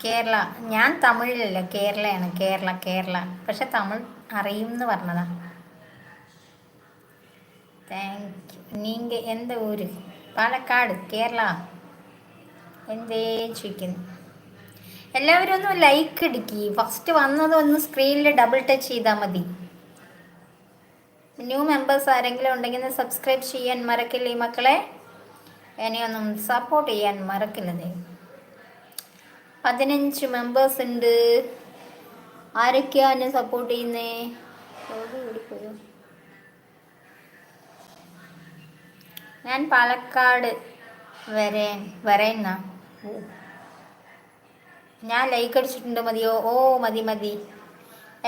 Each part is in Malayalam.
കേരള. ഞാൻ തമിഴിലല്ല, കേരളയാണ്. കേരള. പക്ഷെ തമിഴ് അറിയും എന്ന് പറഞ്ഞതാ. Thank you. നീങ്ക എന്ത് ഊര്? പാലക്കാട്, കേരള. എന്തേ ചോദിക്കുന്നു. എല്ലാവരും ഒന്ന് ലൈക്ക് അടിക്കി. ഫസ്റ്റ് വന്നത് ഒന്ന് സ്ക്രീനിൽ ഡബിൾ ടച്ച് ചെയ്താൽ മതി. ന്യൂ മെമ്പേഴ്സ് ആരെങ്കിലും ഉണ്ടെങ്കിൽ സബ്സ്ക്രൈബ് ചെയ്യാൻ മറക്കില്ലേ മക്കളെ. എന്നെയൊന്നും സപ്പോർട്ട് ചെയ്യാൻ മറക്കില്ലേ. 15 മെമ്പേഴ്സ് ഉണ്ട്. ആരൊക്കെയാ എന്നെ സപ്പോർട്ട് ചെയ്യുന്നേ? ഞാൻ പാലക്കാട് വരേന്ന. ഞാൻ ലൈക്ക് അടിച്ചിട്ടുണ്ട്. മതിയോ? ഓ മതി.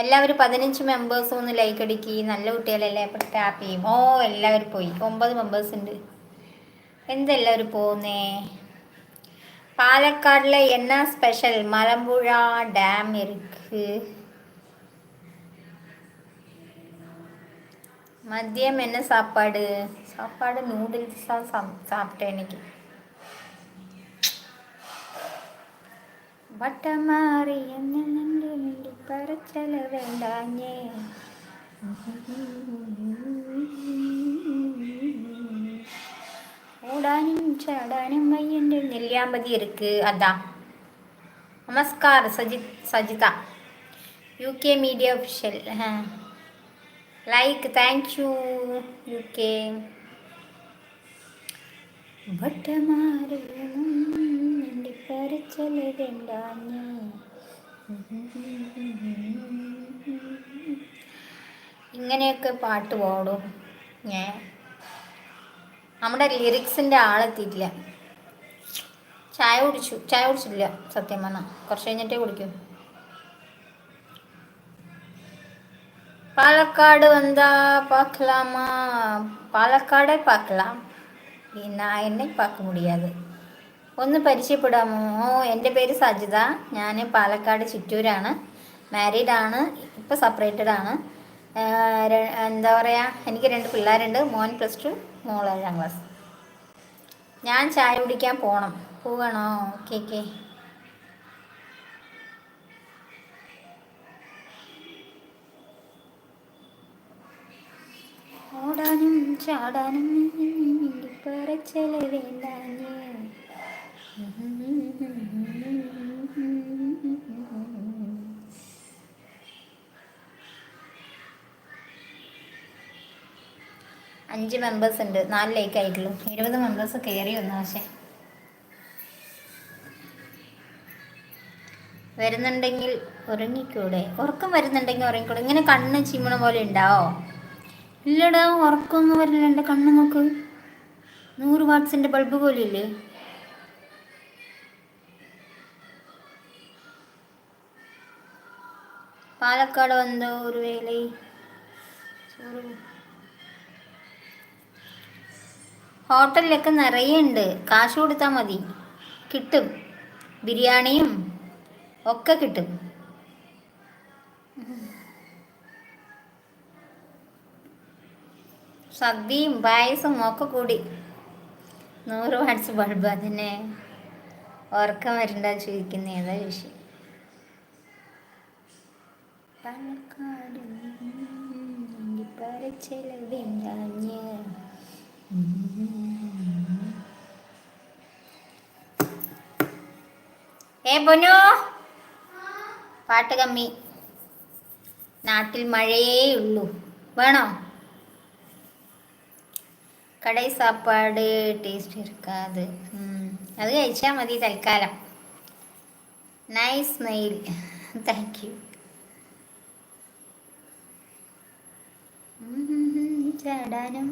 എല്ലാവരും 15 മെമ്പേഴ്സും ഒന്ന് ലൈക്ക് അടിക്കി. നല്ല കുട്ടികളല്ലേ, അപ്പോൾ ടാപ്പ് ചെയ്യും. ഓ എല്ലാവരും പോയി. 9 മെമ്പേഴ്സ് ഉണ്ട്. എന്തെല്ലാവരും പോകുന്നേ? പാലക്കാടിലെ എന്നാ സ്പെഷ്യൽ? മലമ്പുഴ ഡാം ഇருக்கு. மதியம் என்ன சாப்பாடு? சாப்பாடு நூடுல்ஸ் தான் சாப்பிட்டேன் இன்னைக்கு. வட்டமாறி என்ன நண்டு நின்று பறச்சல வேண்டாഞ്ഞേ. ഓടാനും ചാടാനും വയ്യൻ്റെ നെല്ലിയാമ്പതി ഇருக்கு. അതാ. നമസ്കാരം Sajitha. UK media official. Like. Thank you UK. വട്ടമാറിന്റെ പരച്ചല വേണ്ടാഞ്ഞേ. ഇങ്ങനെയൊക്കെ പാട്ട് പാടും. നമ്മുടെ ലിറിക്സിൻ്റെ ആളെത്തിയിട്ടില്ല. ചായ കുടിച്ചില്ല സത്യം പറഞ്ഞാൽ. കുറച്ച് കഴിഞ്ഞിട്ടേ കുടിക്കൂ. പാലക്കാട് വന്നാ பார்க்கலாமா? പാലക്കാടെ பார்க்கலாம். நான் എന്നെ பார்க்க முடியாது. ഒന്ന് പരിചയപ്പെടാമോ? എൻ്റെ പേര് സജിത. ഞാൻ പാലക്കാട് ചിറ്റൂരാണ്. മാരീഡാണ്. ഇപ്പോൾ സെപ്പറേറ്റഡ് ആണ്. എന്താ പറയുക, എനിക്ക് 2 പിള്ളേരുണ്ട്. മോൻ +2, മോൾ 7ാം ക്ലാസ്. ഞാൻ ചായ കുടിക്കാൻ പോകണോ? ഓക്കെ. ഓടാനും ചാടാനും പറച്ചല വേണ്ടാഞ്ഞേ. 5 മെമ്പേഴ്സ് ഉണ്ട്. 4 ലൈക്ക് ആയിട്ടുള്ളൂ. 20 മെമ്പേഴ്സ് കയറി വന്നു. പക്ഷേ വരുന്നുണ്ടെങ്കിൽ ഉറങ്ങിക്കൂടെ? ഉറക്കം വരുന്നുണ്ടെങ്കിൽ ഉറങ്ങിക്കൂടെ? ഇങ്ങനെ കണ്ണ് ചിമ്മണ പോലെ ഉണ്ടാവോ? ഇല്ലടാ, ഉറക്കമൊന്നും വരില്ല. എൻ്റെ കണ്ണ് നോക്ക്. 100 വാട്ട്സിൻ്റെ ബൾബ് പോലെ ഇല്ലേ? പാലക്കാട് വന്നോ ഒരു വേള? ഹോട്ടലിലൊക്കെ നിറയെ ഉണ്ട്. കാശ് കൊടുത്താൽ മതി, കിട്ടും. ബിരിയാണിയും ഒക്കെ കിട്ടും. സദ്യയും പായസം ഒക്കെ കൂടി 100 വാട്ട്സ് ബൾബ്. അതിനെ ഉറക്കം വരണ്ട ചോദിക്കുന്ന ഏതാ വിഷയം? പാലക്കാട് പരച്ചെലവിണ്ടാഞ്ഞ്. പൊന്നു, പാട്ട് കമ്മി. നാട്ടിൽ മഴയേ ഉള്ളൂ. വേണോ? കടൈ സാപ്പാട് ടേസ്റ്റ് ഇരിക്കാത്. അത് കഴിച്ചാൽ മതി തൽക്കാലം. Nice meal. Thank you. ചാടാനും